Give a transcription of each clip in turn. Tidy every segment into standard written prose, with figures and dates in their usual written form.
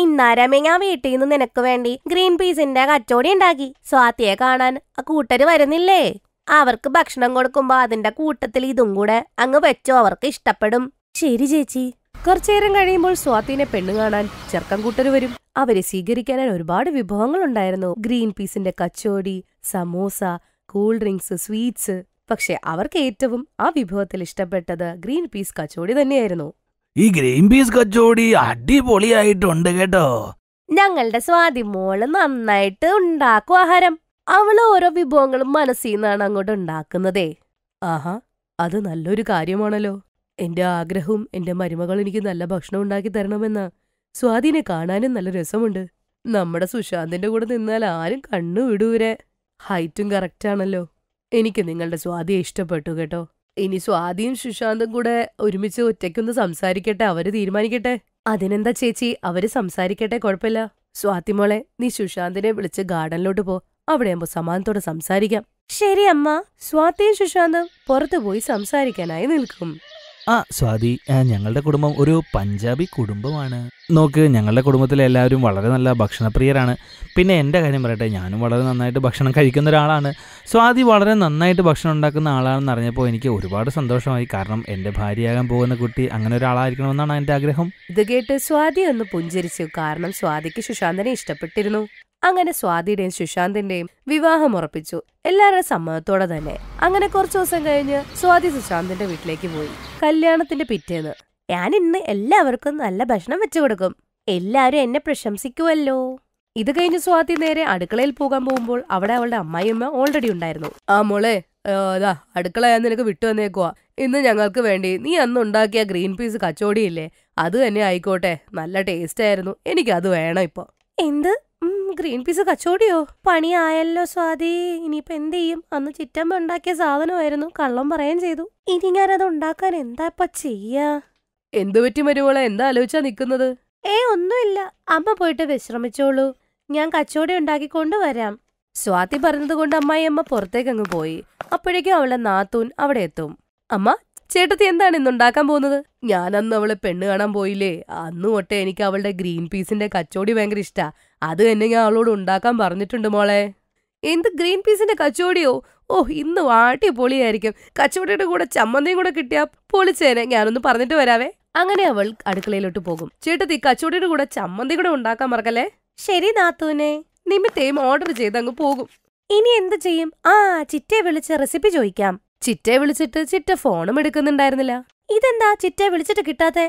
ഇന്നാരമേ ഞാൻ വീട്ടിൽ നിന്ന് നിനക്ക് വേണ്ടി ഗ്രീൻ പീസിന്റെ കച്ചോടി ഉണ്ടാക്കി. സ്വാതിയെ കാണാൻ ആ കൂട്ടര് വരുന്നില്ലേ? അവർക്ക് ഭക്ഷണം കൊടുക്കുമ്പോ അതിന്റെ കൂട്ടത്തിൽ ഇതും കൂടെ അങ്ങ് വെച്ചോ, അവർക്ക് ഇഷ്ടപ്പെടും. ശരി ചേച്ചി. കുറച്ചേരം കഴിയുമ്പോൾ സ്വാതിനെ പെണ്ണു കാണാൻ ചെറുക്കൻ കൂട്ടര് വരും. അവരെ സ്വീകരിക്കാനായി ഒരുപാട് വിഭവങ്ങൾ ഉണ്ടായിരുന്നു. ഗ്രീൻ പീസിന്റെ kachori, samosa, cool drinks, sweets. പക്ഷെ അവർക്ക് ഏറ്റവും ആ വിഭവത്തിൽ ഇഷ്ടപ്പെട്ടത് ഗ്രീൻ പീസ് കച്ചോടി തന്നെയായിരുന്നു. ഈ ഗ്രീൻ പീസ് കച്ചോടി അടിപൊളിയായിട്ടുണ്ട് കേട്ടോ. ഞങ്ങളുടെ സ്വാതി മോള് നന്നായിട്ട് ഉണ്ടാക്കും ആഹാരം. അവള് ഓരോ വിഭവങ്ങളും മനസ്സിൽ നിന്നാണ് അങ്ങോട്ട് ഉണ്ടാക്കുന്നതേ. ആഹാ, അത് നല്ലൊരു കാര്യമാണല്ലോ. എന്റെ ആഗ്രഹവും എന്റെ മരുമകൾ എനിക്ക് നല്ല ഭക്ഷണം ഉണ്ടാക്കി തരണമെന്ന. സ്വാതിനെ കാണാനും നല്ല രസമുണ്ട്. നമ്മുടെ സുശാന്തിന്റെ കൂടെ നിന്നാൽ ആരും കണ്ണു വിടൂരെ. ഹൈറ്റും കറക്റ്റാണല്ലോ. എനിക്ക് നിങ്ങളുടെ സ്വാതിയെ ഇഷ്ടപ്പെട്ടു കേട്ടോ. ഇനി സ്വാതിയും സുശാന്തും കൂടെ ഒരുമിച്ച് ഒറ്റയ്ക്കൊന്ന് സംസാരിക്കട്ടെ, അവര് തീരുമാനിക്കട്ടെ. അതിനെന്താ ചേച്ചി, അവര് സംസാരിക്കട്ടെ, കുഴപ്പമില്ല. സ്വാതി മോളെ, നീ സുശാന്തിനെ വിളിച്ച് ഗാർഡനിലോട്ട് പോ. അവിടെയാകുമ്പോ സമാനത്തോടെ സംസാരിക്കാം. ശരി അമ്മ. സ്വാതിയും സുശാന്തും പുറത്തു പോയി സംസാരിക്കാനായി നിൽക്കും. സ്വാതി, ഞങ്ങളുടെ കുടുംബം ഒരു പഞ്ചാബി കുടുംബമാണ്. നോക്ക്, ഞങ്ങളുടെ കുടുംബത്തിലെ എല്ലാവരും വളരെ നല്ല ഭക്ഷണപ്രിയരാണ്. പിന്നെ എൻ്റെ കാര്യം പറയട്ടെ, ഞാനും വളരെ നന്നായിട്ട് ഭക്ഷണം കഴിക്കുന്ന ഒരാളാണ്. സ്വാതി വളരെ നന്നായിട്ട് ഭക്ഷണം ഉണ്ടാക്കുന്ന ആളാണെന്ന് അറിഞ്ഞപ്പോൾ എനിക്ക് ഒരുപാട് സന്തോഷമായി. കാരണം എൻ്റെ ഭാര്യയാകാൻ പോകുന്ന കുട്ടി അങ്ങനെ ഒരാളായിരിക്കണമെന്നാണ് എൻ്റെ ആഗ്രഹം. ഇത് കേട്ട് സ്വാതി ഒന്ന് പുഞ്ചിരിച്ചു. കാരണം സ്വാതിക്ക് സുശാന്തിനെ ഇഷ്ടപ്പെട്ടിരുന്നു. അങ്ങനെ സ്വാതിയുടെയും സുശാന്തിന്റെയും വിവാഹം ഉറപ്പിച്ചു, എല്ലാവരുടെ സമ്മതത്തോടെ തന്നെ. അങ്ങനെ കുറച്ചു ദിവസം കഴിഞ്ഞ് സ്വാതി സുശാന്തിന്റെ വീട്ടിലേക്ക് പോയി. കല്യാണത്തിന്റെ പിറ്റേന്ന്, ഞാൻ ഇന്ന് എല്ലാവർക്കും നല്ല ഭക്ഷണം വെച്ചു കൊടുക്കും, എല്ലാരും എന്നെ പ്രശംസിക്കുമല്ലോ. ഇത് കഴിഞ്ഞ് സ്വാതി നേരെ അടുക്കളയിൽ പോകാൻ പോകുമ്പോൾ അവിടെ അവളുടെ അമ്മായിയമ്മ ഓൾറെഡി ഉണ്ടായിരുന്നു. ആ മോളെ, അതാ അടുക്കള ഞാൻ നിനക്ക് വിട്ടു വന്നേക്കുവാ. ഇന്ന് ഞങ്ങൾക്ക് വേണ്ടി നീ അന്ന് ഉണ്ടാക്കിയ ഗ്രീൻ പീസ് കച്ചോടിയില്ലേ, അത് തന്നെ ആയിക്കോട്ടെ. നല്ല ടേസ്റ്റ് ആയിരുന്നു, എനിക്കത് വേണം ഇപ്പൊ. എന്ത് ഗ്രീൻ പീസ് കച്ചോടിയോ? പണിയായല്ലോ സ്വാതി. ഇനിയിപ്പോ എന്ത് ചെയ്യും? അന്ന് ചിറ്റമ്മ ഉണ്ടാക്കിയ സാധനമായിരുന്നു, കള്ളം പറയാൻ ചെയ്തു. ഇനി ഞാനത് ഉണ്ടാക്കാൻ എന്താ ഇപ്പൊ ചെയ്യാ? എന്തു പറ്റി മരുമോളെ, എന്താ ആലോചിച്ചാ നിക്കുന്നത്? ഒന്നുമില്ല, അമ്മ പോയിട്ട് വിശ്രമിച്ചോളൂ, ഞാൻ കച്ചോടി ഉണ്ടാക്കി കൊണ്ടുവരാം. സ്വാതി പറഞ്ഞത് കൊണ്ട് അമ്മായിയമ്മ പുറത്തേക്കങ്ങ് പോയി. അപ്പോഴേക്കും അവളുടെ നാത്തൂൻ അവിടെ എത്തും. അമ്മ, ചേട്ടത്തി എന്താണ് ഇന്നുണ്ടാക്കാൻ പോകുന്നത്? ഞാനന്ന് അവളെ പെണ്ണ് കാണാൻ പോയില്ലേ, അന്ന് തൊട്ടേ എനിക്ക് അവളുടെ ഗ്രീൻ പീസിന്റെ കച്ചോടി ഭയങ്കര ഇഷ്ടാ. അത് തന്നെ ഞാൻ അവളോട് ഉണ്ടാക്കാൻ പറഞ്ഞിട്ടുണ്ട് മോളെ. എന്ത് ഗ്രീൻ പീസിന്റെ കച്ചോടിയോ? ഓ, ഇന്ന് വാട്ടി പൊളിയായിരിക്കും. കച്ചോടിയുടെ കൂടെ ചമ്മന്തിയും കൂടെ കിട്ടിയാ പൊളിച്ചേനെ. ഞാനൊന്ന് പറഞ്ഞിട്ട് വരാവേ. അങ്ങനെ അവൾ അടുക്കളയിലോട്ട് പോകും. ചേട്ടത്തി, കച്ചോടിയുടെ കൂടെ ചമ്മന്തി കൂടെ ഉണ്ടാക്കാൻ മറക്കല്ലേ. ശരി നാത്തൂനെ. നിമിത്തേയും ഓർഡർ ചെയ്ത് അങ്ങ് പോകും. ഇനി എന്ത് ചെയ്യും? ചിറ്റയെ വിളിച്ച് റെസിപ്പി ചോദിക്കാം. ചിറ്റയെ വിളിച്ചിട്ട് ചിറ്റ ഫോണും എടുക്കുന്നുണ്ടായിരുന്നില്ല. ഇതെന്താ ചിറ്റയെ വിളിച്ചിട്ട് കിട്ടാത്തെ?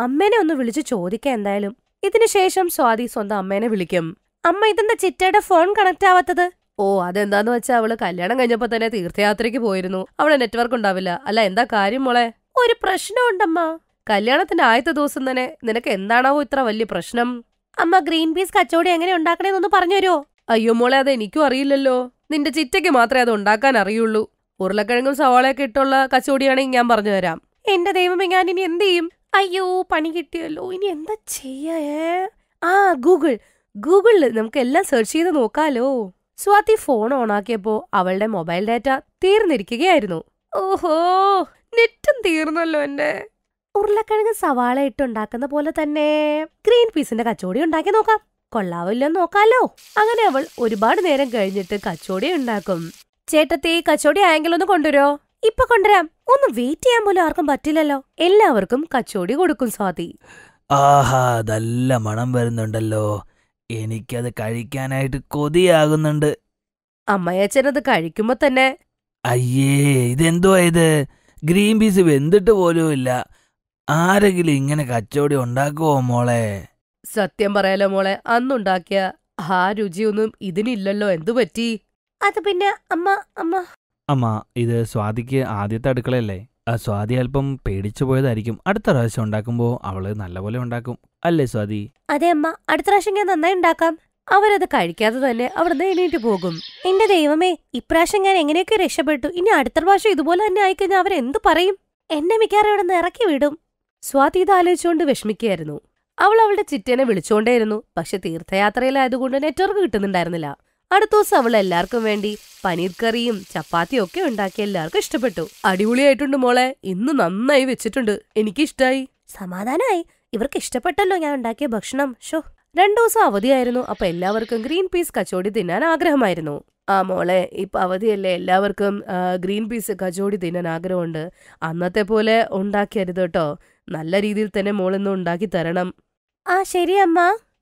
അമ്മേനെ ഒന്ന് വിളിച്ച് ചോദിക്കാം എന്തായാലും. ഇതിനുശേഷം സ്വാതി സ്വന്തം അമ്മേനെ വിളിക്കും. അമ്മ, ഇതെന്താ ചിറ്റയുടെ ഫോൺ കണക്ട് ആവാത്തത്? ഓ, അതെന്താന്ന് വെച്ചാൽ അവള് കല്യാണം കഴിഞ്ഞപ്പോ തന്നെ തീർത്ഥയാത്രയ്ക്ക് പോയിരുന്നു. അവിടെ നെറ്റ്വർക്ക് ഉണ്ടാവില്ല. അല്ല, എന്താ കാര്യം മോളെ? ഒരു പ്രശ്നമുണ്ടമ്മ. കല്യാണത്തിന്റെ ആദ്യത്തെ ദിവസം തന്നെ നിനക്ക് എന്താണാവോ ഇത്ര വലിയ പ്രശ്നം? അമ്മ, ഗ്രീൻ പീസ് കച്ചോടി എങ്ങനെ ഉണ്ടാക്കണേന്നൊന്ന് പറഞ്ഞു തരുമോ? അയ്യോ മോളെ, അത് എനിക്കും അറിയില്ലല്ലോ. നിന്റെ ചിറ്റയ്ക്ക് മാത്രമേ അത് ഉണ്ടാക്കാൻ അറിയുള്ളൂ. ഉരുളക്കിഴങ്ങും സവാളയൊക്കെ ഇട്ടുള്ള കച്ചോടിയാണെങ്കിൽ ഞാൻ പറഞ്ഞു തരാം. എന്റെ ദൈവമേ, ഞാൻ ഇനി എന്ത് ചെയ്യും? അയ്യോ, പണി കിട്ടിയല്ലോ. ഇനി എന്താ ചെയ്യാ? ഗൂഗിളിൽ നമുക്ക് എല്ലാം സെർച്ച് ചെയ്ത് നോക്കാലോ. സ്വാതി ഫോൺ ഓണാക്കിയപ്പോ അവളുടെ മൊബൈൽ ഡാറ്റ തീർന്നിരിക്കുകയായിരുന്നു. ഓഹോ, നെറ്റും തീർന്നല്ലോ എന്റെ. ഉരുളക്കിഴങ്ങ് സവാള ഇട്ടുണ്ടാക്കുന്ന പോലെ തന്നെ ഗ്രീൻ പീസിന്റെ കച്ചോടി ഉണ്ടാക്കി നോക്കാം. കൊള്ളാവില്ലോ നോക്കാലോ. അങ്ങനെ അവൾ ഒരുപാട് നേരം കഴിഞ്ഞിട്ട് കച്ചോടി ഉണ്ടാക്കും. ചേട്ടത്തി, കച്ചോടി ആയെങ്കിലും ഒന്ന് കൊണ്ടുവരോ? ഇപ്പൊ കൊണ്ടുവരാം. ഒന്ന് വെയിറ്റ് ചെയ്യാൻ പോലും ആർക്കും പറ്റില്ലല്ലോ. എല്ലാവർക്കും കച്ചോടി കൊടുക്കും സ്വാതി. ആഹാ, നല്ല മണം വരുന്നുണ്ടല്ലോ. എനിക്കത് കഴിക്കാനായിട്ട് കൊതിയാകുന്നുണ്ട്. അമ്മയച്ചനത് കഴിക്കുമ്പോ തന്നെ, അയ്യേ, ഇതെന്തുവാ ഇത്? ഗ്രീൻ പീസ് വെന്തിട്ട് പോലും ഇല്ല. ആരെങ്കിലും ഇങ്ങനെ കച്ചോടി ഉണ്ടാക്കുവോ മോളെ? സത്യം പറയാലോ മോളെ, അന്നുണ്ടാക്കിയ ആ രുചിയൊന്നും ഇതിനില്ലല്ലോ. എന്തു പറ്റി? അത് പിന്നെ അമ്മ, ഇത് സ്വാതിക്ക് ആദ്യത്തെ അടുക്കളയല്ലേ. സ്വാതി അല്പം പേടിച്ചു പോയതായിരിക്കും. അടുത്ത പ്രാവശ്യം ഉണ്ടാക്കുമ്പോ അവള് നല്ലപോലെ ഉണ്ടാക്കും, അല്ലേ സ്വാതി? അതെ അമ്മ, അടുത്ത പ്രാവശ്യം ഞാൻ നന്നായി ഉണ്ടാക്കാം. അവരത് കഴിക്കാതെ തന്നെ അവിടുന്ന് എണീറ്റ് പോകും. എന്റെ ദൈവമേ, ഇപ്രാവശ്യം ഞാൻ എങ്ങനെയൊക്കെ രക്ഷപ്പെട്ടു. ഇനി അടുത്ത പ്രാവശ്യം ഇതുപോലെ തന്നെ ആയിക്കഴിഞ്ഞാൽ അവരെന്തു പറയും? എന്നെ മിക്കാറും ഇവിടെ നിന്ന് ഇറക്കി വിടും. സ്വാതി ഇത് ആലോചിച്ചുകൊണ്ട് വിഷമിക്കുകയായിരുന്നു. അവൾ അവളുടെ ചിറ്റേനെ വിളിച്ചുകൊണ്ടേയിരുന്നു. പക്ഷെ തീർത്ഥയാത്രയിലായതുകൊണ്ട് നെറ്റ്വർക്ക് കിട്ടുന്നുണ്ടായിരുന്നില്ല. അടുത്ത ദിവസം അവൾ എല്ലാവർക്കും വേണ്ടി പനീർ കറിയും ചപ്പാത്തിയും ഒക്കെ ഉണ്ടാക്കി എല്ലാവർക്കും ഇഷ്ടപ്പെട്ടു. അടിപൊളിയായിട്ടുണ്ട് മോളെ, ഇന്ന് നന്നായി വെച്ചിട്ടുണ്ട്, എനിക്കിഷ്ടായി. സമാധാനായി, ഇവർക്ക് ഇഷ്ടപ്പെട്ടല്ലോ ഞാൻ ഉണ്ടാക്കിയ ഭക്ഷണം. 2 ദിവസം അവധിയായിരുന്നു. അപ്പൊ എല്ലാവർക്കും ഗ്രീൻ പീസ് കച്ചോടി തിന്നാൻ ആഗ്രഹമായിരുന്നു. ആ മോളെ, ഇപ്പൊ അവധിയല്ലേ, എല്ലാവർക്കും ഗ്രീൻ പീസ് കച്ചോടി തിന്നാൻ ആഗ്രഹമുണ്ട്. അന്നത്തെ പോലെ ഉണ്ടാക്കിയരുത് കേട്ടോ. നല്ല രീതിയിൽ തന്നെ മോളിന്ന് ഉണ്ടാക്കി തരണം. ആ ശരി അമ്മ.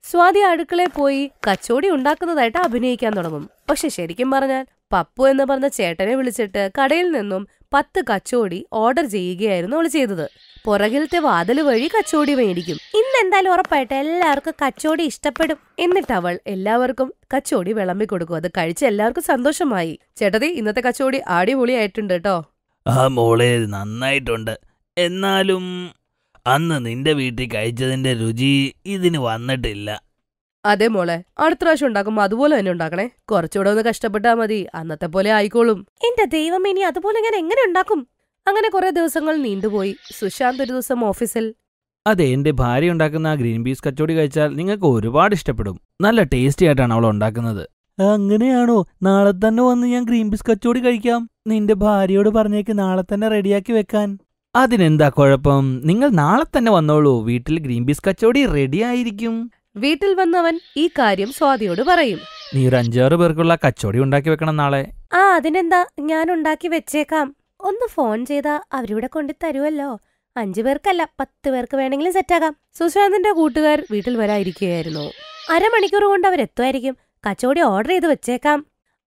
സ്വാതി അടുക്കളയിൽ പോയി കച്ചോടി ഉണ്ടാക്കുന്നതായിട്ട് അഭിനയിക്കാൻ തുടങ്ങും. പക്ഷെ ശരിക്കും പറഞ്ഞാൽ പപ്പു എന്ന് പറഞ്ഞ ചേട്ടനെ വിളിച്ചിട്ട് കടയിൽ നിന്നും 10 കച്ചോടി ഓർഡർ ചെയ്യുകയായിരുന്നു അവൾ ചെയ്തത്. പുറകിലത്തെ വാതില് വഴി കച്ചോടി മേടിക്കും. ഇന്നെന്തായാലും ഉറപ്പായിട്ട് എല്ലാവർക്കും കച്ചോടി ഇഷ്ടപ്പെടും. എന്നിട്ട് അവൾ എല്ലാവർക്കും കച്ചോടി വിളമ്പി കൊടുക്കും. അത് കഴിച്ച് എല്ലാവർക്കും സന്തോഷമായി. ചേട്ടതി, ഇന്നത്തെ കച്ചോടി അടിപൊളിയായിട്ടുണ്ട് കേട്ടോ. ആ മോളെ, നന്നായിട്ടുണ്ട്. എന്നാലും അന്ന് നിന്റെ വീട്ടിൽ കഴിച്ചതിന്റെ രുചി ഇതിന് വന്നിട്ടില്ല. അതെ മോളെ, അടുത്ത പ്രാവശ്യം ഉണ്ടാക്കുമ്പോ അതുപോലെ തന്നെ ഉണ്ടാക്കണേ. കുറച്ചുകൂടെ ഒന്ന് കഷ്ടപ്പെട്ടാ മതി, അന്നത്തെ പോലെ ആയിക്കോളും. എന്റെ ദൈവം, ഇനി അതുപോലെ ഞാൻ എങ്ങനെ ഉണ്ടാക്കും? അങ്ങനെ കുറെ ദിവസങ്ങൾ നീണ്ടുപോയി. സുശാന്ത് ഒരു ദിവസം ഓഫീസിൽ, അതെ, എന്റെ ഭാര്യ ഉണ്ടാക്കുന്ന ആ ഗ്രീൻ പീസ് കച്ചോടി കഴിച്ചാൽ നിങ്ങൾക്ക് ഒരുപാട് ഇഷ്ടപ്പെടും. നല്ല ടേസ്റ്റി ആയിട്ടാണ് അവൾ ഉണ്ടാക്കുന്നത്. അങ്ങനെയാണോ? നാളെ തന്നെ വന്ന് ഞാൻ ഗ്രീൻ പീസ് കച്ചോടി കഴിക്കാം. നിന്റെ ഭാര്യയോട് പറഞ്ഞേക്ക് നാളെ തന്നെ റെഡിയാക്കി വെക്കാൻ. അതിനെന്താ കുഴപ്പം? നിങ്ങൾ നാളെ തന്നെ വന്നോളൂ. വീട്ടിൽ ഗ്രീൻ പീസ് കച്ചോടി റെഡി ആയിരിക്കും. വീട്ടിൽ വന്നവൻ ഈ കാര്യം സ്വാതിയോട് പറയും. നീ ഒരു 5-6 പേർക്കുള്ള കച്ചോടി ഉണ്ടാക്കി വെക്കണം നാളെ. അതിനെന്താ, ഞാൻ ഉണ്ടാക്കി വെച്ചേക്കാം. ഒന്ന് ഫോൺ ചെയ്താ അവരിവിടെ കൊണ്ടു തരുമല്ലോ. 5 പേർക്കല്ല, 10 പേർക്ക് വേണമെങ്കിലും സെറ്റാക്കാം. സുശാന്തിന്റെ കൂട്ടുകാർ വീട്ടിൽ വരാതിരിക്കുകയായിരുന്നു. അരമണിക്കൂർ കൊണ്ട് അവരെത്തുമായിരിക്കും. കച്ചോടി ഓർഡർ ചെയ്ത് വെച്ചേക്കാം.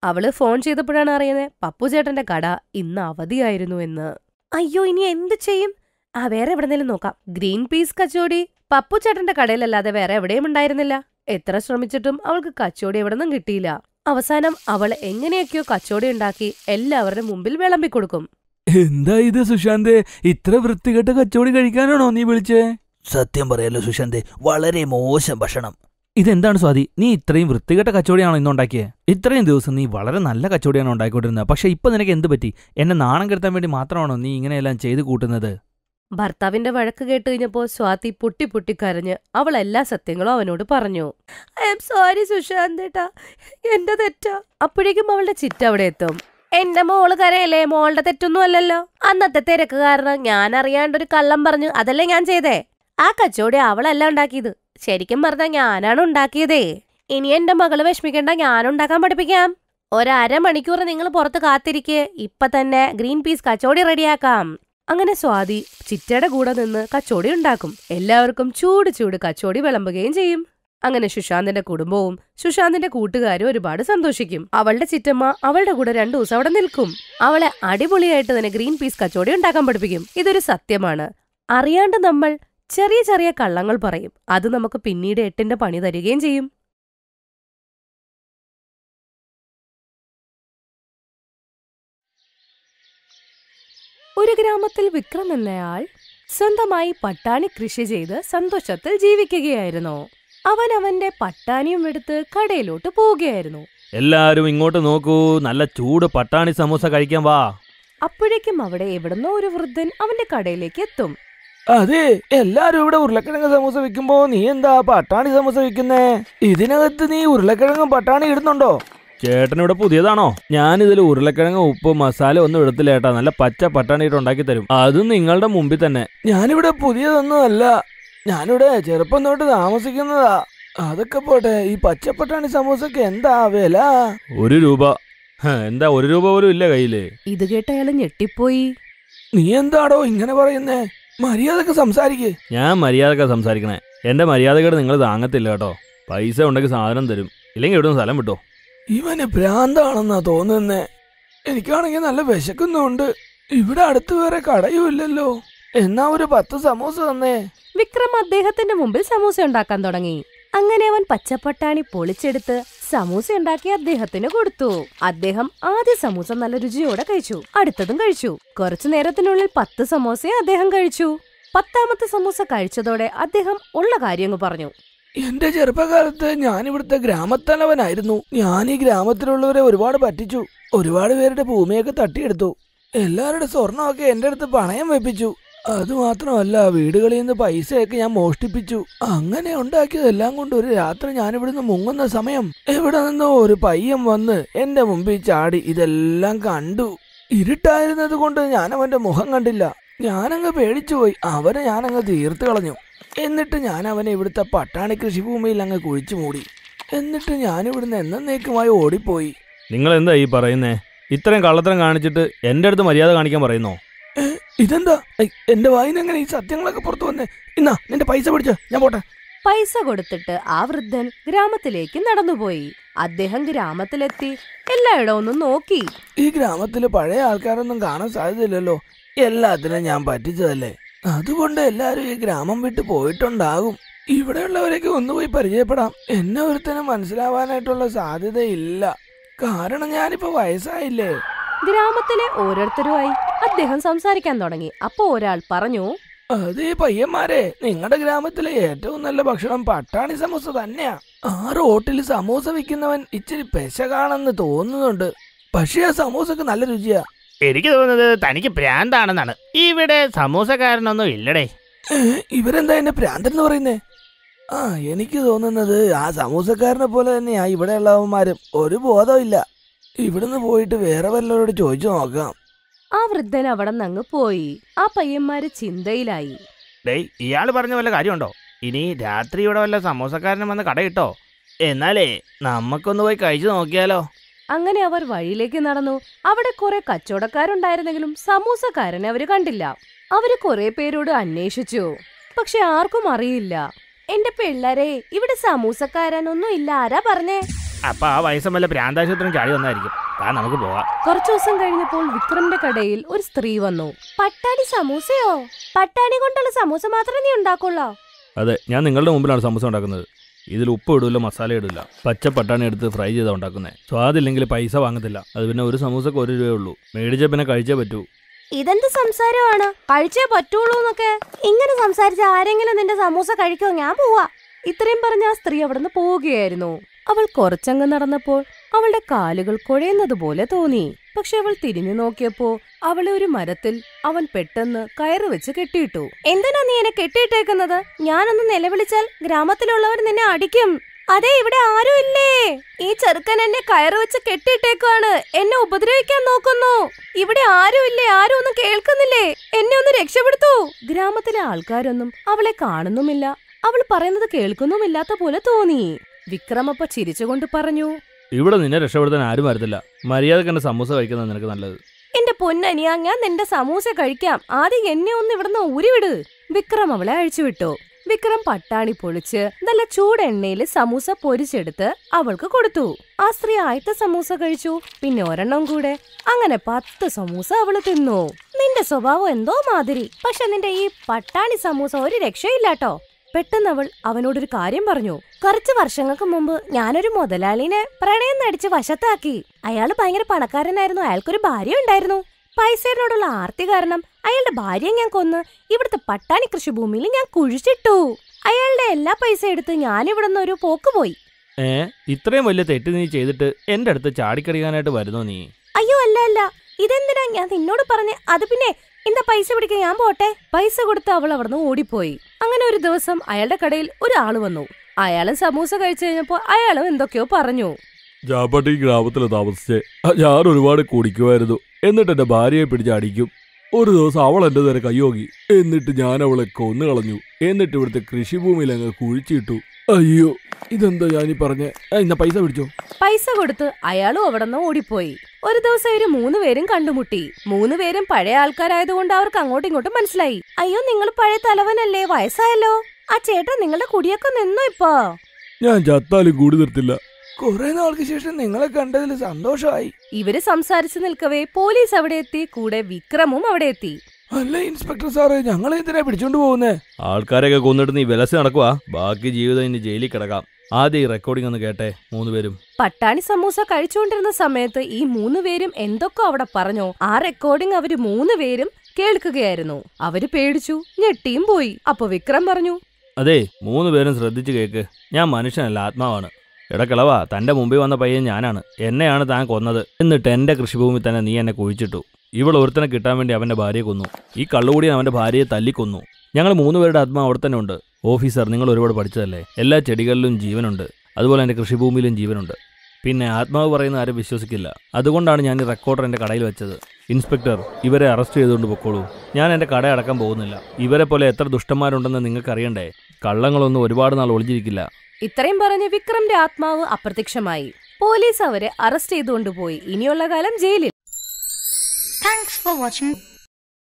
അവള് ഫോൺ ചെയ്തപ്പോഴാണ് അറിയുന്നത് പപ്പു ചേട്ടന്റെ കട ഇന്ന് അവധിയായിരുന്നു എന്ന്. അയ്യോ, ഇനി എന്ത് ചെയ്യും? വേറെ എവിടെന്നേലും നോക്കാം. ഗ്രീൻ പീസ് കച്ചോടി പപ്പു ചേട്ടന്റെ കടയിലല്ലാതെ വേറെ എവിടെയും ഉണ്ടായിരുന്നില്ല. എത്ര ശ്രമിച്ചിട്ടും അവൾക്ക് കച്ചോടി എവിടെന്നും കിട്ടിയില്ല. അവസാനം അവൾ എങ്ങനെയൊക്കെയോ കച്ചോടി ഉണ്ടാക്കി എല്ലാവരുടെ മുമ്പിൽ വിളമ്പിക്കൊടുക്കും. എന്താ ഇത് സുശാന്തേ, ഇത്ര വൃത്തികെട്ട കച്ചോടി കഴിക്കാനാണോ നീ വിളിച്ചേ? സത്യം പറയാലോ സുശാന്തേ, വളരെ മോശം ഭക്ഷണം. ഇതെന്താണ് സ്വാതി, നീ ഇത്രയും വൃത്തികെട്ട കച്ചോടിയാണോ ഇന്നുണ്ടാക്കിയത്? ഇത്രയും ദിവസം നീ വളരെ നല്ല കച്ചോടിയാണോ ഉണ്ടാക്കിക്കൊണ്ടിരുന്നത്. പക്ഷെ ഇപ്പൊ നിനക്ക് എന്ത് പറ്റി? എന്നെ നാണം കെടുത്താൻ വേണ്ടി മാത്രമാണോ നീ ഇങ്ങനെയെല്ലാം ചെയ്ത് കൂട്ടുന്നത്? ഭർത്താവിന്റെ വഴക്ക് കേട്ട് കഴിഞ്ഞപ്പോ സ്വാതി പൊട്ടി പൊട്ടി കരഞ്ഞ് അവൾ എല്ലാ സത്യങ്ങളും അവനോട് പറഞ്ഞു. ഐ എം സോറി സുശാന്തേട്ടാ, എന്റെ തെറ്റാ. അപ്പോഴേക്കും അവളുടെ ചിറ്റ അവിടെ എത്തും. എന്റെ മോള് കരയല്ലേ, മോളുടെ തെറ്റൊന്നും അല്ലല്ലോ. അന്നത്തെ തിരക്ക് കാരണം ഞാൻ അറിയാണ്ടൊരു കള്ളം പറഞ്ഞു, അതല്ലേ ഞാൻ ചെയ്തേ. ആ കച്ചോടി അവളല്ല ഉണ്ടാക്കിയത്. ശരിക്കും പറഞ്ഞാൽ ഞാനാണ് ഉണ്ടാക്കിയതേ. ഇനി എന്റെ മകള് വിഷമിക്കണ്ട, ഞാനുണ്ടാക്കാൻ പഠിപ്പിക്കാം. 1/2 മണിക്കൂർ നിങ്ങൾ പുറത്ത് കാത്തിരിക്കെ, ഇപ്പൊ തന്നെ ഗ്രീൻ പീസ് കച്ചോടി റെഡിയാക്കാം. അങ്ങനെ സ്വാതി ചിറ്റയുടെ കൂടെ നിന്ന് കച്ചോടി ഉണ്ടാക്കും. എല്ലാവർക്കും ചൂട് ചൂട് കച്ചോടി വിളമ്പുകയും ചെയ്യും. അങ്ങനെ സുശാന്തിന്റെ കുടുംബവും സുശാന്തിന്റെ കൂട്ടുകാരും ഒരുപാട് സന്തോഷിക്കും. അവളുടെ ചിറ്റമ്മ അവളുടെ കൂടെ 2 ദിവസം അവിടെ നിൽക്കും. അവളെ അടിപൊളിയായിട്ട് തന്നെ ഗ്രീൻ പീസ് കച്ചോടി ഉണ്ടാക്കാൻ പഠിപ്പിക്കും. ഇതൊരു സത്യമാണ്. അറിയാണ്ട് നമ്മൾ ചെറിയ ചെറിയ കള്ളങ്ങൾ പറയും. അത് നമുക്ക് പിന്നീട് 8ന്റെ പണി തരികയും ചെയ്യും. ഒരു ഗ്രാമത്തിൽ വിക്രം എന്നയാൾ സ്വന്തമായി പട്ടാണി കൃഷി ചെയ്ത് സന്തോഷത്തിൽ ജീവിക്കുകയായിരുന്നു. അവൻ അവന്റെ പട്ടാണിയും എടുത്ത് കടയിലോട്ട് പോവുകയായിരുന്നു. എല്ലാരും ഇങ്ങോട്ട് നോക്കൂ, നല്ല ചൂട് പട്ടാണി സമൂസ കഴിക്കാൻ വാ. അപ്പോഴേക്കും അവിടെ എവിടുന്നോ ഒരു വൃദ്ധൻ അവന്റെ കടയിലേക്ക് എത്തും. അതെ, എല്ലാരും ഇവിടെ ഉരുളക്കിഴങ്ങ് സമൂസ വിൽക്കുമ്പോ നീ എന്താ പട്ടാണി സമൂസ വിൽക്കുന്നേ? ഇതിനകത്ത് നീ ഉരുളക്കിഴങ്ങും പട്ടാണി ഇടുന്നുണ്ടോ? ചേട്ടനിവിടെ പുതിയതാണോ? ഞാനിതിൽ ഉരുളക്കിഴങ്ങ് ഉപ്പ് മസാല ഒന്നും ഇടത്തില്ല ഏട്ടാ. നല്ല പച്ച പട്ടാണിയിട്ട് ഉണ്ടാക്കി തരും, അതും നിങ്ങളുടെ മുമ്പിൽ തന്നെ. ഞാനിവിടെ പുതിയതൊന്നും അല്ല, ഞാനിവിടെ ചെറുപ്പം തൊട്ട് താമസിക്കുന്നതാ. അതൊക്കെ പോട്ടെ, ഈ പച്ചപ്പട്ടാണി സമൂസക്ക് എന്താ വില? 1 രൂപ. എന്താ 1 രൂപ പോലും ഇല്ല കയ്യില്? ഇത് കേട്ട് അയാൾ ഞെട്ടിപ്പോയി. നീ എന്താടോ ഇങ്ങനെ പറയുന്നേ? മര്യാദക്ക് സംസാരിക്കേ. ഞാൻ മര്യാദക്കാ സംസാരിക്കണേ. എന്റെ മര്യാദക്കേട് നിങ്ങൾ താങ്ങത്തില്ല കേട്ടോ. പൈസ ഉണ്ടെങ്കിൽ സാധനം തരും, ഇല്ലെങ്കിൽ ഇവിടെ സ്ഥലം വിട്ടോ. ഇവന് ഭ്രാന്താണെന്നാ തോന്നുന്നേ. എനിക്കാണെങ്കിൽ നല്ല വിശക്കുന്നുണ്ട്. ഇവിടെ അടുത്ത് വേറെ കടയും ഇല്ലല്ലോ. എന്നാ ഒരു 10 സമൂസ തന്നേ. വിക്രം അദ്ദേഹത്തിന്റെ മുമ്പിൽ സമൂസ ഉണ്ടാക്കാൻ തുടങ്ങി. അങ്ങനെ അവൻ പച്ചപ്പട്ടാണി പൊളിച്ചെടുത്ത് സമൂസ ഉണ്ടാക്കി അദ്ദേഹത്തിന് കൊടുത്തു. അദ്ദേഹം ആദ്യ സമൂസ നല്ല രുചിയോടെ കഴിച്ചു. അടുത്തതും കഴിച്ചു. കുറച്ചു നേരത്തിനുള്ളിൽ 10 സമൂസയും അദ്ദേഹം കഴിച്ചു. 10ാമത്തെ സമൂസ കഴിച്ചതോടെ അദ്ദേഹം ഉള്ള കാര്യങ്ങൾ പറഞ്ഞു. എന്റെ ചെറുപ്പകാലത്ത് ഞാൻ ഇവിടുത്തെ ഗ്രാമത്തലവനായിരുന്നു. ഞാൻ ഈ ഗ്രാമത്തിലുള്ളവരെ ഒരുപാട് പറ്റിച്ചു. ഒരുപാട് പേരുടെ ഭൂമിയൊക്കെ തട്ടിയെടുത്തു. എല്ലാവരുടെ സ്വർണമൊക്കെ എന്റെ അടുത്ത് പണയം വെപ്പിച്ചു. അതുമാത്രമല്ല, വീടുകളിൽ നിന്ന് പൈസയൊക്കെ ഞാൻ മോഷ്ടിപ്പിച്ചു. അങ്ങനെ ഉണ്ടാക്കിയതെല്ലാം കൊണ്ട് ഒരു രാത്രി ഞാനിവിടുന്ന് മുങ്ങുന്ന സമയം എവിടെ നിന്നോ ഒരു പയ്യൻ വന്ന് എന്റെ മുമ്പിൽ ചാടി ഇതെല്ലാം കണ്ടു. ഇരുട്ടായിരുന്നത് കൊണ്ട് ഞാൻ അവന്റെ മുഖം കണ്ടില്ല. ഞാനങ്ങ് പേടിച്ചുപോയി. അവനെ ഞാനങ്ങ് തീർത്ത് കളഞ്ഞു. എന്നിട്ട് ഞാൻ അവനെ ഇവിടുത്തെ പട്ടാണി കൃഷിഭൂമിയിൽ അങ്ങ് കുഴിച്ചു മൂടി. എന്നിട്ട് ഞാനിവിടുന്ന് എന്നേക്കുമായി ഓടിപ്പോയി. നിങ്ങൾ എന്താ ഈ പറയുന്നേ? ഇത്രയും കള്ളത്തരം കാണിച്ചിട്ട് എൻ്റെ അടുത്ത് മര്യാദ കാണിക്കാൻ പറയുന്നോ? ഇതെന്താ എന്റെ വായിനെങ്ങനെ ഈ സത്യങ്ങളൊക്കെ പുറത്തു വന്നേ? ഇന്നാ നിന്റെ പൈസ പിടിച്ചോ, ഞാൻ പോട്ടെ. പൈസ കൊടുത്തിട്ട് ആ വൃദ്ധൻ ഗ്രാമത്തിലേക്ക് നടന്നുപോയി. അദ്ദേഹം ഗ്രാമത്തിലെത്തി എല്ലായിടവും നോക്കി. ഈ ഗ്രാമത്തില് പഴയ ആൾക്കാരൊന്നും കാണാൻ സാധ്യതയില്ലല്ലോ. എല്ലാത്തിനും ഞാൻ പറ്റിച്ചതല്ലേ. അതുകൊണ്ട് എല്ലാരും ഈ ഗ്രാമം വിട്ട് പോയിട്ടുണ്ടാകും. ഇവിടെയുള്ളവരൊക്കെ ഒന്നുപോയി പരിചയപ്പെടാം. എന്നെ ഒരുത്തനും മനസ്സിലാവാനായിട്ടുള്ള സാധ്യതയില്ല. കാരണം ഞാനിപ്പോ വയസ്സായില്ലേ. ഗ്രാമത്തിലെ ഓരോരുത്തരുമായി അദ്ദേഹം സംസാരിക്കാൻ തുടങ്ങി. അപ്പോ ഒരാൾ പറഞ്ഞു, അതേ പയ്യന്മാരെ, നിങ്ങളുടെ ഗ്രാമത്തിലെ ഏറ്റവും നല്ല ഭക്ഷണം പട്ടാണി സമൂസ തന്നെയാ. ആ റോട്ടിൽ സമൂസ വിൽക്കുന്നവൻ ഇച്ചിരി പെശകാണെന്ന് തോന്നുന്നുണ്ട്. പക്ഷേ ആ സമൂസക്ക് നല്ല രുചിയാ. എനിക്ക് തോന്നുന്നത് തനിക്ക് പ്രാന്താണെന്നാണ്. ഇവിടെ സമൂസക്കാരനൊന്നും ഇല്ലടേ. ഇവരെന്താ എന്നെ പ്രാന്തൻ എന്ന് പറയുന്നേ? ആ, എനിക്ക് തോന്നുന്നത് ആ സമൂസക്കാരനെ പോലെ തന്നെയാ ഇവിടെ ഉള്ളവന്മാരും. ഒരു ബോധമില്ല. ഇവിടുന്ന് പോയിട്ട് വേറെ വല്ലവരോട് ചോദിച്ചു നോക്കാം. ആ വൃദ്ധൻ അവിടെ നിന്ന് പോയി. ആ പയ്യന്മാര് ചിന്തയിലായി. ഡേയ്, ഇയാള് പറഞ്ഞ വല്ല കാര്യമുണ്ടോ? ഇനി രാത്രി ഇവിടെ വല്ല സമൂസക്കാരനും വന്ന് കടയിട്ടോ? എന്നാലേ നമുക്കൊന്ന് പോയി കഴിച്ചു നോക്കിയാലോ? അങ്ങനെ അവർ വഴിയിലേക്ക് നടന്നു. അവിടെ കുറെ കച്ചവടക്കാരുണ്ടായിരുന്നെങ്കിലും സമൂസക്കാരനെ അവര് കണ്ടില്ല. അവര് കുറെ പേരോട് അന്വേഷിച്ചു, പക്ഷെ ആർക്കും അറിയില്ല. എന്റെ പിള്ളേരെ, ഇവിടെ സമൂസക്കാരനൊന്നും ഇല്ല. ആരാ പറഞ്ഞേ? അപ്പൊ ആ വയസ്സം വല്ല പ്രാന്താശുപത്രിയും ചാടി വന്നായിരിക്കും. നമുക്ക് പോവാം. കുറച്ചു ദിവസം കഴിഞ്ഞപ്പോൾ വിക്രമിന്റെ കടയിൽ ഒരു സ്ത്രീ വന്നു. പട്ടാണി സമൂസയോ? പട്ടാണി കൊണ്ടുള്ള സമൂസ മാത്രമേ നീ ഉണ്ടാക്കുള്ളോ? അതെ, ഞാൻ നിങ്ങളുടെ മുമ്പിലാണ് സമൂസ ഉണ്ടാക്കുന്നത്. ഇതിൽ ഉപ്പ് ഇടില്ല, മസാല ഇടില്ല. പച്ച പട്ടാണി എടുത്ത് ഫ്രൈ ചെയ്താ ഉണ്ടാക്കുന്നത്. സ്വാദില്ലെങ്കിൽ പൈസ വാങ്ങത്തില്ല. അത് പിന്നെ ഒരു സമൂസക്ക് 1 രൂപയേ ഉള്ളൂ. മേടിച്ച പിന്നെ കഴിച്ചേ പറ്റൂ. ഇതെന്ത് സംസാരമാണ്? കഴിച്ചേ പറ്റുള്ളൂ എന്നൊക്കെ. ഇങ്ങനെ സംസാരിച്ച ആരെങ്കിലും നിന്റെ സമൂസ കഴിക്കോ? ഞാൻ പോവാ. ഇത്രയും പറഞ്ഞ ആ സ്ത്രീ അവിടുന്ന് പോവുകയായിരുന്നു. അവൾ കുറച്ചങ്ങ് നടന്നപ്പോൾ അവളുടെ കാലുകൾ കുഴയുന്നതുപോലെ തോന്നി. പക്ഷെ അവൾ തിരിഞ്ഞു നോക്കിയപ്പോ അവളെ ഒരു മരത്തിൽ അവൻ പെട്ടെന്ന് കയറ് വെച്ച് കെട്ടിയിട്ടു. എന്തിനാ നീ എന്നെ കെട്ടിയിട്ടേക്കുന്നത്? ഞാനൊന്ന് നിലവിളിച്ചാൽ ഗ്രാമത്തിലുള്ളവർ നിന്നെ അടിക്കും. അതെ, ഇവിടെ ആരും ഇല്ലേ? ഈ ചെറുക്കൻ എന്നെ കയറ് വെച്ച് കെട്ടിയിട്ടേക്കാണ്. എന്നെ ഉപദ്രവിക്കാൻ നോക്കുന്നു. ഇവിടെ ആരും ഇല്ലേ? ആരും ഒന്നും കേൾക്കുന്നില്ലേ? എന്നെ ഒന്ന് രക്ഷപ്പെടുത്തൂ. ഗ്രാമത്തിലെ ആൾക്കാരൊന്നും അവളെ കാണുന്നുമില്ല. അവൾ പറയുന്നത് കേൾക്കുന്നുമില്ലാത്ത പോലെ തോന്നി. വിക്രമപ്പ ചിരിച്ചുകൊണ്ട് പറഞ്ഞു, ഇവിടെ നിന്നെ രക്ഷപ്പെടുത്താൻ ആരും വരത്തില്ല. മര്യാദക്ക് എന്നെ സമൂസ കഴിക്കുന്നത് നിനക്ക് നല്ലത്. എന്റെ പൊന്നനിയാ, ഞാൻ നിന്റെ സമൂസ കഴിക്കാം. ആദ്യം എന്നെ ഒന്ന് ഇവിടുന്ന് ഊരിവിട്. വിക്രം അവളെ അഴിച്ചുവിട്ടു. വിക്രം പട്ടാണി പൊളിച്ച് നല്ല ചൂടെണ്ണയിൽ സമൂസ പൊരിച്ചെടുത്ത് അവൾക്ക് കൊടുത്തു. ആ സ്ത്രീ ആദ്യത്തെ സമൂസ കഴിച്ചു, പിന്നെ ഒരെണ്ണം കൂടെ. അങ്ങനെ 10 സമൂസ അവള് തിന്നു. നിന്റെ സ്വഭാവം എന്തോ മാതിരി. പക്ഷെ നിന്റെ ഈ പട്ടാണി സമൂസ ഒരു രക്ഷയില്ലാട്ടോ. പെട്ടെന്ന് അവൾ അവനോടൊരു കാര്യം പറഞ്ഞു. കുറച്ച് വർഷങ്ങൾക്ക് മുമ്പ് ഞാനൊരു മുതലാളിനെ പ്രണയം നടിച്ച് വശത്താക്കി. അയാള് ഭയങ്കര പണക്കാരനായിരുന്നു. അയാൾക്കൊരു ഭാര്യ ഉണ്ടായിരുന്നു. പൈസയോടുള്ള ആർത്തി കാരണം അയാളുടെ ഭാര്യയെ ഞാൻ കൊന്ന് ഇവിടുത്തെ പട്ടാണി കൃഷിഭൂമിയിൽ ഞാൻ കുഴിച്ചിട്ടു. അയാളുടെ എല്ലാ പൈസ എടുത്ത് ഞാൻ ഇവിടുന്ന് ഒരു പോക്ക് പോയി. ഇത്രയും വലിയ തെറ്റ് നീ ചെയ്തിട്ട് എന്റെ അടുത്ത് ചാടിക്കറിയാനായിട്ട് വരുന്നോ നീ? അയ്യോ, അല്ല. ഇതെന്തിനാ ഞാൻ നിന്നോട് പറഞ്ഞേ? അത് പിന്നെ എന്താ പൈസ പിടിക്കാൻ ഞാൻ പോട്ടെ. പൈസ കൊടുത്ത് അവൾ അവിടുന്ന് ഓടിപ്പോയി. അങ്ങനെ ഒരു ദിവസം അയാളുടെ കടയിൽ ഒരാള് വന്നു. അയാളും സമൂസ കഴിച്ചു കഴിഞ്ഞപ്പോ അയാളും എന്തൊക്കെയോ പറഞ്ഞു. ജാപ്പട്ടി ഗ്രാമത്തില് താമസിച്ചേ ഞാൻ ഒരുപാട് കുടിക്കുമായിരുന്നു. എന്നിട്ട് എന്റെ ഭാര്യയെ പിടിച്ച് അടിക്കും. ഒരു ദിവസം അവൾ എന്റെ നേരെ കയ്യോങ്ങി. എന്നിട്ട് ഞാൻ അവളെ കൊന്നു കളഞ്ഞു. എന്നിട്ട് ഇവിടുത്തെ കൃഷിഭൂമിയിൽ അങ്ങ് കുഴിച്ചിട്ടു. അയ്യോ, ഇതെന്താ ഞാനീ പറഞ്ഞേ? ഇന്ന പൈസ പിടിച്ചോ. പൈസ കൊടുത്ത് അയാളും അവിടുന്ന് ഓടിപ്പോയി. ഒരു ദിവസം ഇവര് 3 പേരും കണ്ടുമുട്ടി. 3 പേരും പഴയ ആൾക്കാരായതുകൊണ്ട് അവർക്ക് അങ്ങോട്ടും ഇങ്ങോട്ടും മനസ്സിലായി. അയ്യോ, നിങ്ങൾ പഴയ തലവനല്ലേ? വയസ്സായല്ലോ. ആ ചേട്ടാ, നിങ്ങളുടെ കുടിയൊക്കെ നിന്നോ ഇപ്പൊ? ഞാൻ ചത്താലും കൂടി നിർത്തില്ല. കുറെ നാൾക്ക് ശേഷം നിങ്ങളെ കണ്ടതിൽ സന്തോഷമായി. ഇവര് സംസാരിച്ചു നിൽക്കവേ പോലീസ് അവിടെ എത്തി. കൂടെ വിക്രമും അവിടെ എത്തി. അല്ല ഇൻസ്പെക്ടർ സാറേ, ഞങ്ങളെ എന്തിനാ പിടിച്ചോണ്ട് പോകുന്നേ? ആൾക്കാരെയൊക്കെ കൊന്നിട്ട് നീ വിലസി നടക്കുവാ. ബാക്കി ജീവിതം ഇനി ജയിലിൽ കിടക്കാം. ആദ്യം ഈ റെക്കോർഡിംഗ് ഒന്ന് കേട്ടെ. 3 പേരും പട്ടാണി സമൂസ കഴിച്ചുകൊണ്ടിരുന്ന സമയത്ത് ഈ 3 പേരും എന്തൊക്കെ അവിടെ പറഞ്ഞോ. ആ റെക്കോർഡിംഗ് അവര് 3 പേരും കേൾക്കുകയായിരുന്നു. അവര് പേടിച്ചു, ഞെട്ടിയും പോയി. അപ്പൊ വിക്രം പറഞ്ഞു, അതെ, 3 പേരും ശ്രദ്ധിച്ചു കേക്ക്. ഞാൻ മനുഷ്യനല്ല, ആത്മാവാണ്. എടക്കിളവാ, തന്റെ മുമ്പിൽ വന്ന പയ്യൻ ഞാനാണ്. എന്നെയാണ് താൻ കൊന്നത്. എന്നിട്ട് എന്റെ കൃഷിഭൂമി തന്നെ നീ എന്നെ കുഴിച്ചിട്ടു. ഇവൾ ഒരുത്തനെ കിട്ടാൻ വേണ്ടി അവന്റെ ഭാര്യയെ കൊന്നു. ഈ കള്ളുകൂടി അവന്റെ ഭാര്യയെ തല്ലിക്കൊന്നു. ഞങ്ങൾ 3 പേരുടെ ആത്മാവ് അവിടെ തന്നെ ഉണ്ട്. ഓഫീസർ, നിങ്ങൾ ഒരുപാട് പഠിച്ചതല്ലേ. എല്ലാ ചെടികളിലും ജീവനുണ്ട്. അതുപോലെ എൻ്റെ കൃഷിഭൂമിയിലും ജീവനുണ്ട്. പിന്നെ ആത്മാവ് പറയുന്ന ആരും വിശ്വസിക്കില്ല. അതുകൊണ്ടാണ് ഞാൻ ഈ റെക്കോർഡർ എൻ്റെ കടയിൽ വെച്ചത്. ഇൻസ്പെക്ടർ, ഇവരെ അറസ്റ്റ് ചെയ്തുകൊണ്ട് പൊക്കോളൂ. ഞാൻ എൻ്റെ കട അടക്കാൻ പോകുന്നില്ല. ഇവരെ പോലെ എത്ര ദുഷ്ടന്മാരുണ്ടെന്ന് നിങ്ങൾക്ക് അറിയണ്ടേ? കള്ളങ്ങളൊന്നും ഒരുപാട് നാൾ ഒളിഞ്ഞിരിക്കില്ല. ഇത്രയും പറഞ്ഞ് വിക്രമിന്റെ ആത്മാവ് അപ്രത്യക്ഷമായി. പോലീസ് അവരെ അറസ്റ്റ് ചെയ്തുകൊണ്ടുപോയി. ഇനിയുള്ള കാലം ജയിലിൽ. Thanks for watching.